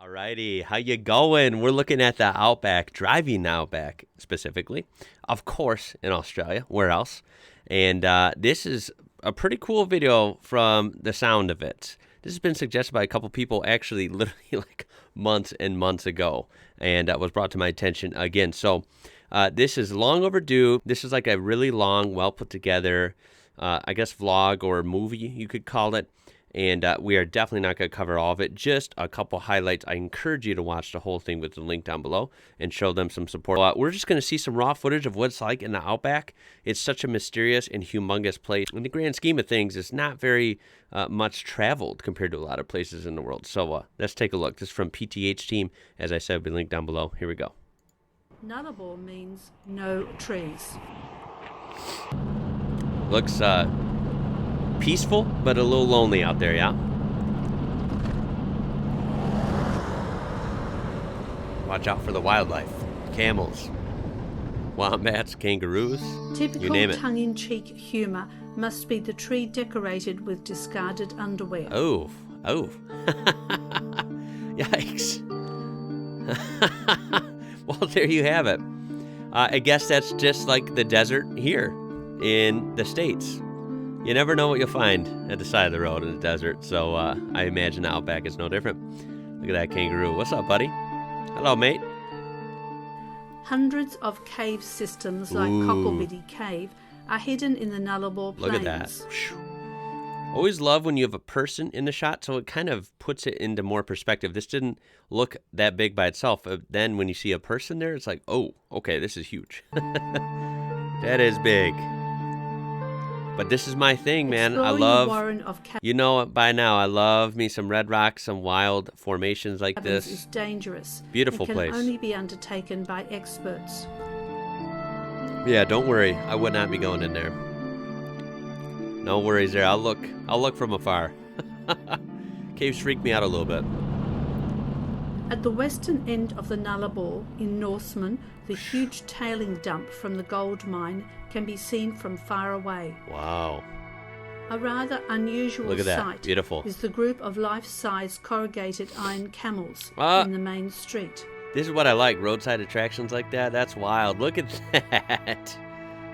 Alrighty, how you going? We're looking at the Outback, driving the Outback specifically, of course, in Australia. Where else? And this is a pretty cool video from the sound of it. This has been suggested by a couple people, actually, literally like months and months ago, and was brought to my attention again. So this is long overdue. This is like a really long, well put together, I guess, vlog or movie, you could call it. And we are definitely not going to cover all of it, just a couple highlights. I encourage you to watch the whole thing with the link down below and show them some support. We're just going to see some raw footage of what it's like in the Outback. It's such a mysterious and humongous place. In the grand scheme of things, it's not very much traveled compared to a lot of places in the world. So let's take a look. This is from PTH team. As I said, it'll be linked down below. Here we go. Nullarbor means no trees. Looks peaceful, but a little lonely out there, yeah? Watch out for the wildlife. Camels, wombats, kangaroos, Typical you name it. tongue-in-cheek humour must be the tree decorated with discarded underwear. Oh. Yikes. Well, there you have it. I guess that's just like the desert here in the States. You never know what you'll find at the side of the road in the desert, so I imagine the Outback is no different. Look at that kangaroo. What's up, buddy? Hello, mate. Hundreds of cave systems like Cocklebiddy Cave are hidden in the Nullarbor Plains. Look at that. Always love when you have a person in the shot, so it kind of puts it into more perspective. This didn't look that big by itself. Then when you see a person there, it's like, oh, okay, this is huge. That is big. But this is my thing, man. I love, you know it by now, I love me some red rocks, some wild formations like this. Is dangerous. Beautiful place. It can only be undertaken by experts. Yeah, don't worry. I would not be going in there. No worries there. I'll look from afar. Caves freak me out a little bit. At the western end of the Nullarbor in Norseman, the huge tailing dump from the gold mine can be seen from far away. Wow. A rather unusual sight Beautiful. is the group of life-size corrugated iron camels in the main street. This is what I like, roadside attractions like that. That's wild. Look at that.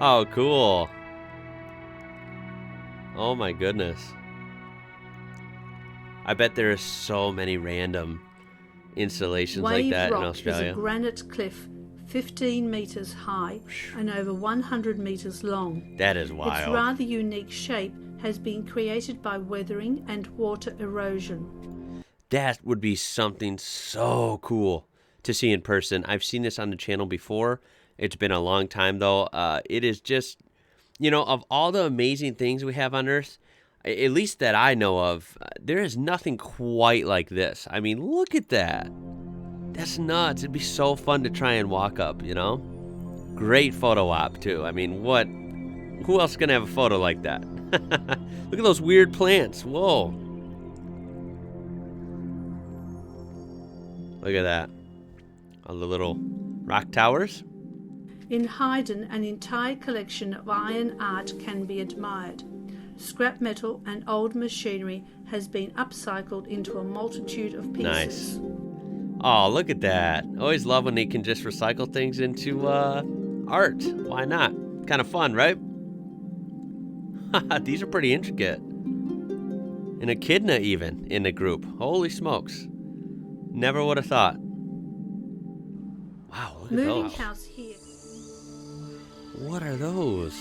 Oh, cool. Oh my goodness. I bet there are so many random installations like that in Australia. Is a granite cliff 15 meters high and over 100 meters long. That is wild. Its rather unique shape has been created by weathering and water erosion. That would be something so cool to see in person. I've seen this on the channel before. It's been a long time though. It is just, you know, of all the amazing things we have on Earth, at least that I know of, there is nothing quite like this. I mean, look at that. That's nuts. It'd be so fun to try and walk up, you know? Great photo op, too. I mean, who else is going to have a photo like that? Look at those weird plants. Whoa. Look at that. All the little rock towers. In Haydn, an entire collection of iron art can be admired. Scrap metal and old machinery has been upcycled into a multitude of pieces. Nice. Oh, look at that. Always love when they can just recycle things into art. Why not? Kind of fun, right? These are pretty intricate. An echidna even in the group. Holy smokes. Never would have thought. Wow, look at those. Moving house here. What are those?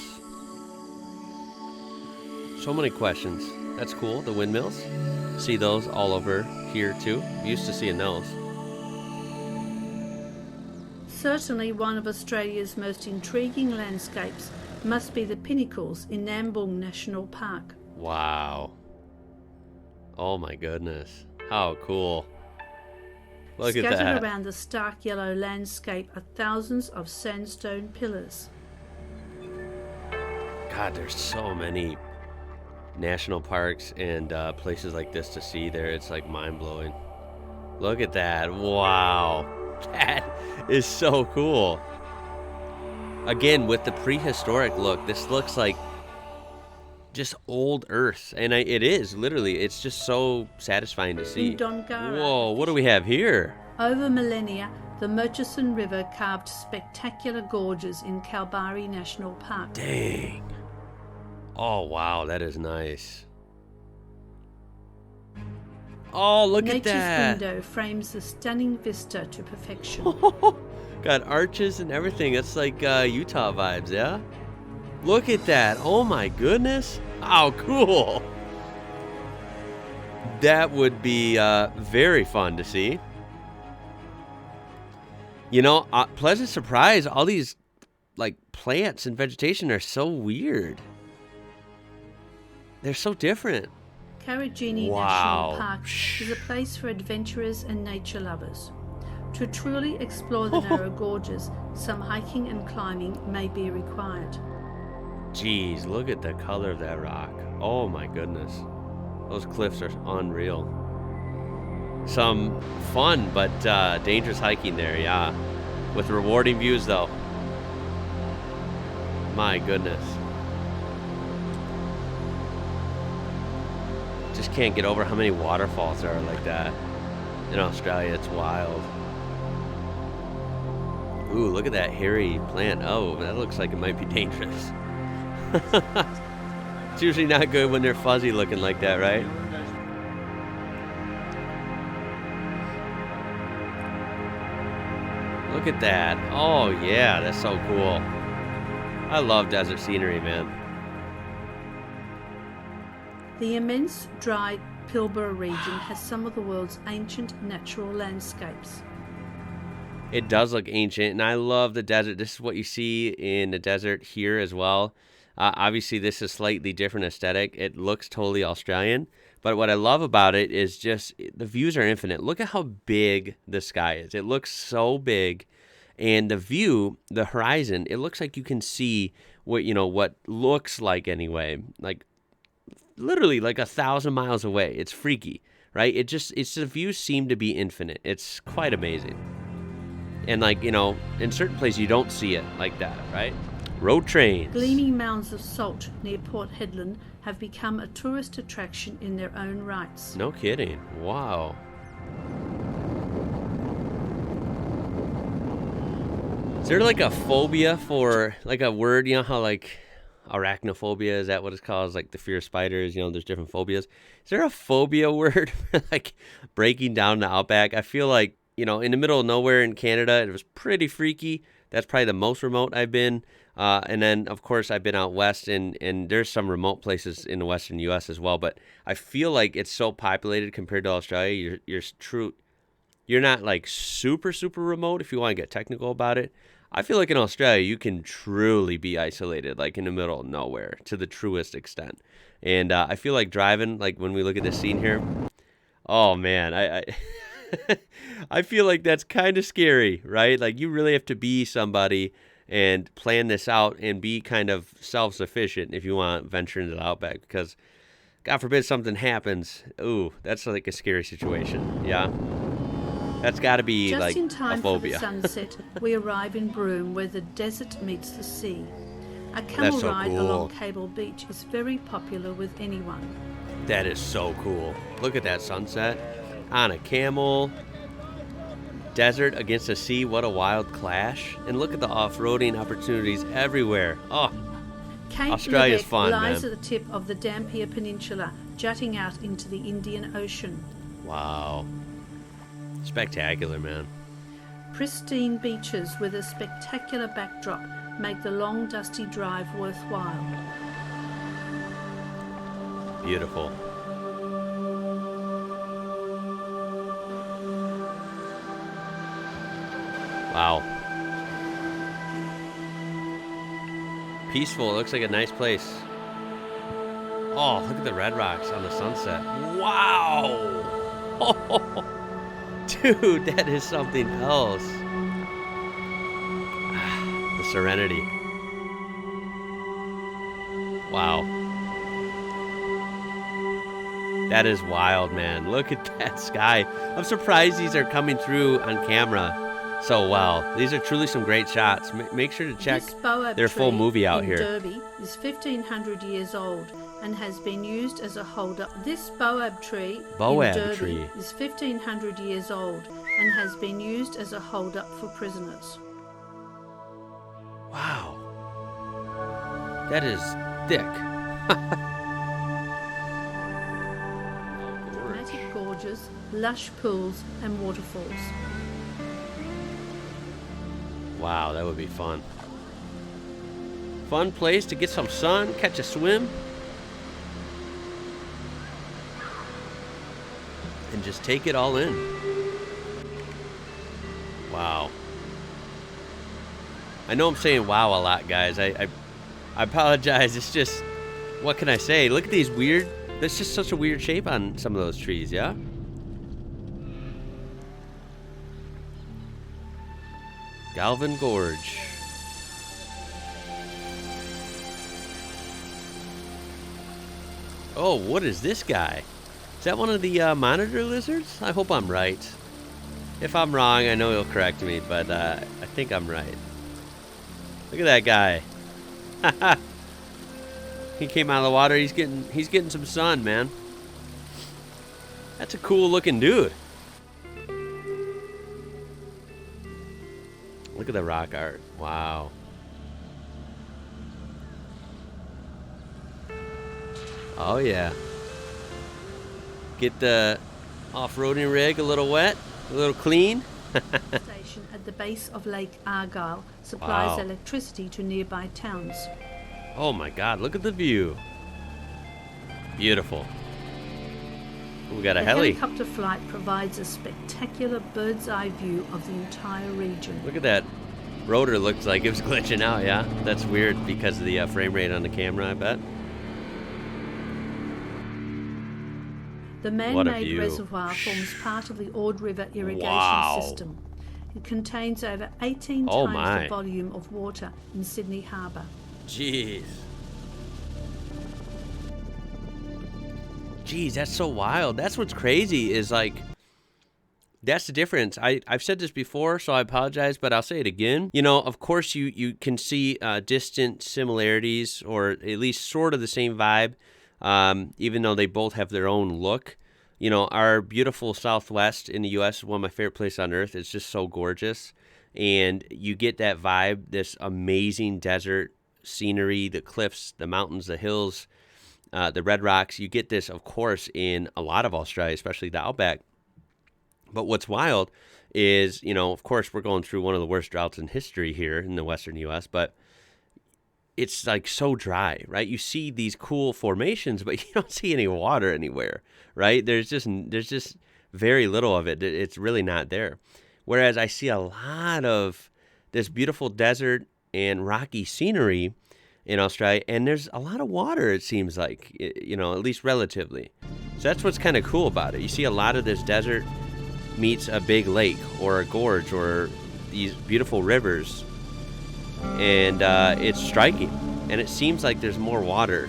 So many questions. That's cool. The windmills. See those all over here too. Used to seeing those. Certainly one of Australia's most intriguing landscapes must be the pinnacles in Nambung National Park. Wow. Oh my goodness. How cool. Look at that. Scattered around the stark yellow landscape are thousands of sandstone pillars. God, there's so many national parks and places like this to see there. It's like mind-blowing. Look at that. Wow. That is so cool. Again, with the prehistoric look, this looks like just old Earth. And it is, literally. It's just so satisfying to see. In Dongara, Whoa, what do we have here? over millennia, the Murchison River carved spectacular gorges in Kalbarri National Park. Dang. Oh, wow, that is nice. Oh, look at that. Nature's window frames the stunning vista to perfection. Got arches and everything. It's like Utah vibes, yeah? Look at that. Oh, my goodness. Oh, cool. That would be very fun to see. You know, pleasant surprise. All these, like, plants and vegetation are so weird. They're so different. Karijini Wow. National Park is a place for adventurers and nature lovers. To truly explore the narrow gorges, some hiking and climbing may be required. Jeez, look at the color of that rock. Oh my goodness. Those cliffs are unreal. Some fun but dangerous hiking there, yeah. With rewarding views though. My goodness. Just can't get over how many waterfalls there are like that. In Australia, it's wild. Ooh, look at that hairy plant. Oh, that looks like it might be dangerous. It's usually not good when they're fuzzy looking like that, right? Look at that. Oh, yeah, that's so cool. I love desert scenery, man. The immense dry Pilbara region has some of the world's ancient natural landscapes. It does look ancient, and I love the desert. This is what you see in the desert here as well. Obviously, this is slightly different aesthetic. It looks totally Australian, but what I love about it is just the views are infinite. Look at how big the sky is. It looks so big, and the view, the horizon, it looks like you can see what looks like anyway, like literally like 1,000 miles away. It's freaky, right? It's the views seem to be infinite. It's quite amazing. And in certain places you don't see it like that, right? Road trains. Gleaming mounds of salt near Port Hedland have become a tourist attraction in their own rights. No kidding. Wow. Is there like a phobia for like a word, how like arachnophobia, is that what it's called? It's like the fear of spiders, there's different phobias. Is there a phobia word for like breaking down the Outback? I feel like, in the middle of nowhere in Canada, it was pretty freaky. That's probably the most remote I've been. And then, of course, I've been out west, and there's some remote places in the western U.S. as well. But I feel like it's so populated compared to Australia. You're not like super, super remote if you want to get technical about it. I feel like in Australia, you can truly be isolated, like in the middle of nowhere to the truest extent. And I feel like driving, like when we look at this scene here, oh, man, I I feel like that's kind of scary, right? Like you really have to be somebody and plan this out and be kind of self-sufficient if you want to venture into the Outback, because God forbid something happens. Ooh, that's like a scary situation. Yeah. That's got to be Just like in time a phobia. for the sunset, we arrive in Broome, where the desert meets the sea. A camel so ride cool. along Cable Beach is very popular with anyone. That is so cool. Look at that sunset on a camel. Desert against the sea, what a wild clash. And look at the off-roading opportunities everywhere. Oh, Cape Australia's Lebec fun, lies man. at the tip of the Dampier Peninsula, jutting out into the Indian Ocean. Wow. Spectacular, man. Pristine beaches with a spectacular backdrop make the long, dusty drive worthwhile. Beautiful. Wow. Peaceful. It looks like a nice place. Oh, look at the red rocks on the sunset. Wow. Dude, that is something else. The serenity. Wow. That is wild, man. Look at that sky. I'm surprised these are coming through on camera so well. These are truly some great shots. Make sure to check This baobab their full tree movie out in here. Derby is 1,500 years old and has been used as a holder. This boab tree Boab in Derby tree. is 1500 years old and has been used as a holder for prisoners. Wow. That is thick. Dramatic gorges, lush pools and waterfalls. Wow, that would be fun. Fun place to get some sun, catch a swim, and just take it all in. Wow. I know I'm saying wow a lot, guys. I apologize. It's just, what can I say? Look at these weird, that's just such a weird shape on some of those trees, yeah? Galvin Gorge. Oh, what is this guy? Is that one of the monitor lizards? I hope I'm right. If I'm wrong, I know he'll correct me, but I think I'm right. Look at that guy. He came out of the water. He's getting some sun, man. That's a cool looking dude. Look at the rock art. Wow. Oh yeah. Get the off-roading rig a little wet, a little clean. Station at the base of Lake Argyll supplies Wow. electricity to nearby towns. Oh my God, look at the view. Beautiful. We got a The heli. helicopter flight provides a spectacular bird's eye view of the entire region. Look at that. Rotor looks like it was glitching out, yeah? That's weird because of the frame rate on the camera, I bet. The What a man-made view. reservoir forms part of the Ord River irrigation Wow. system. It contains over 18 Oh times my. the volume of water in Sydney Harbour. Jeez. Jeez, that's so wild. That's what's crazy is like, that's the difference. I've said this before, so I apologize, but I'll say it again. You know, of course, you can see distant similarities or at least sort of the same vibe, even though they both have their own look. You know, our beautiful Southwest in the U.S. is one of my favorite places on earth. It's just so gorgeous. And you get that vibe, this amazing desert scenery, the cliffs, the mountains, the hills, the red rocks. You get this, of course, in a lot of Australia, especially the Outback. But what's wild is, you know, of course, we're going through one of the worst droughts in history here in the western U.S., but it's like so dry, right? You see these cool formations, but you don't see any water anywhere, right? There's just very little of it. It's really not there. Whereas I see a lot of this beautiful desert and rocky scenery in Australia, and there's a lot of water, it seems like, you know, at least relatively. So that's what's kind of cool about it. You see a lot of this desert meets a big lake or a gorge or these beautiful rivers, and it's striking. And it seems like there's more water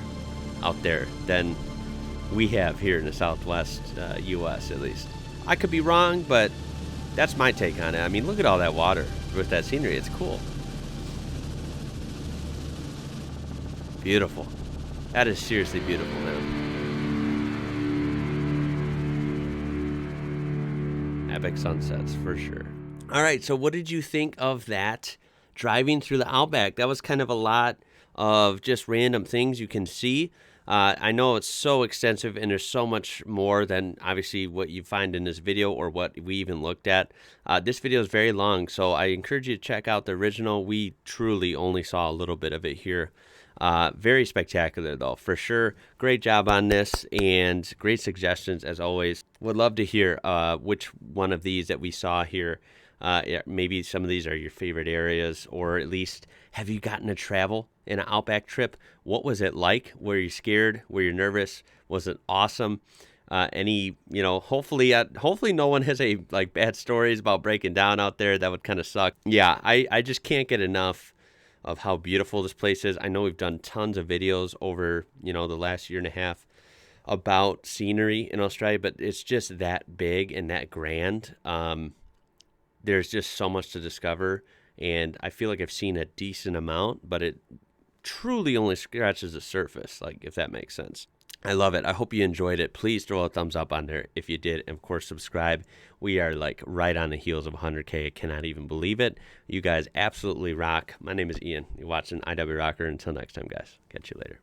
out there than we have here in the Southwest U.S. at least. I could be wrong, but that's my take on it. I mean, look at all that water with that scenery. It's cool. Beautiful. That is seriously beautiful, man. Epic sunsets for sure. All right, so what did you think of that driving through the Outback? That was kind of a lot of just random things you can see. I know it's so extensive and there's so much more than obviously what you find in this video or what we even looked at. This video is very long, so I encourage you to check out the original. We truly only saw a little bit of it here. Very spectacular though, for sure. Great job on this and great suggestions as always. Would love to hear which one of these that we saw here. Maybe some of these are your favorite areas, or at least have you gotten to travel in an Outback trip? What was it like? Were you scared? Were you nervous? Was it awesome? Any, you know, hopefully no one has any like bad stories about breaking down out there. That would kind of suck. Yeah, I just can't get enough of how beautiful this place is. I know we've done tons of videos over, you know, the last year and a half about scenery in Australia, but it's just that big and that grand. There's just so much to discover, and I feel like I've seen a decent amount, but it truly only scratches the surface, like, if that makes sense. I love it. I hope you enjoyed it. Please throw a thumbs up on there if you did. And of course, subscribe. We are like right on the heels of 100K. I cannot even believe it. You guys absolutely rock. My name is Ian. You're watching IWrocker. Until next time, guys. Catch you later.